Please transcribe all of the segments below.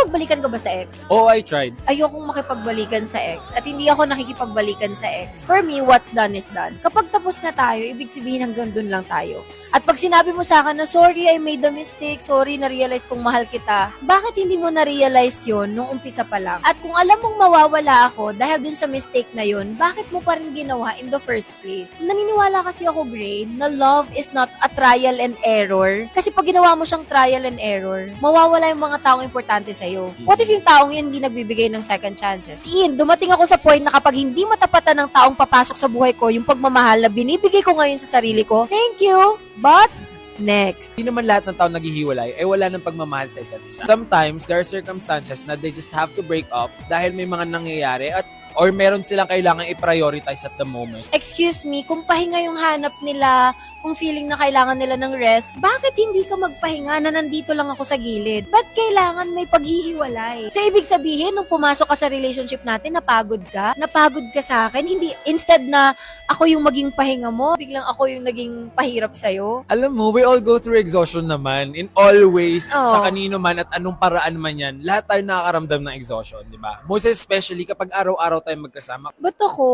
Nakikipagbalikan ka ba sa ex? Oh, I tried. Ayokong makipagbalikan sa ex at hindi ako nakikipagbalikan sa ex. For me, what's done is done. Kapag tapos na tayo, ibig sabihin hanggang dun lang tayo. At pag sinabi mo sa akin na, sorry, I made a mistake, sorry, na-realize kong mahal kita, bakit hindi mo na-realize yun nung umpisa pa lang? At kung alam mong mawawala ako dahil dun sa mistake na yun, bakit mo pa rin ginawa in the first place? Naniniwala kasi ako, Brain, na love is not a trial and error. Kasi pag ginawa mo siyang trial and error, mawawala yung mga taong importante sa'yo. What if yung taong yun hindi nagbibigay ng second chances? Ian, dumating ako sa point na kapag hindi matapatan ng taong papasok sa buhay ko yung pagmamahal na binibigay ko ngayon sa sarili ko, thank you, but next. Hindi naman lahat ng tao naghihiwalay ay wala ng pagmamahal sa isa't isa. Sometimes, there are circumstances na they just have to break up dahil may mga nangyayari at or meron silang kailangan i-prioritize at the moment. Excuse me, kung pahinga yung hanap nila, kung feeling na kailangan nila ng rest, bakit hindi ka magpahinga na nandito lang ako sa gilid? Ba't kailangan may paghihiwalay? So, ibig sabihin, nung pumasok ka sa relationship natin, napagod ka sa akin, hindi, instead na ako yung maging pahinga mo, biglang ako yung naging pahirap sa'yo. Alam mo, we all go through exhaustion naman. In all ways, Oo. sa kanino man at anong paraan man yan, lahat tayo nakakaramdam ng exhaustion, di ba? Most especially kapag araw-araw tayo magkasama. Ba't ako?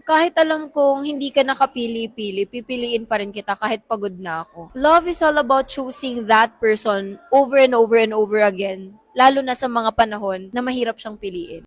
Kahit alam kong hindi ka nakapili-pili, pipiliin pa rin kita kahit pagod na ako. Love is all about choosing that person over and over and over again. Lalo na sa mga panahon na mahirap siyang piliin.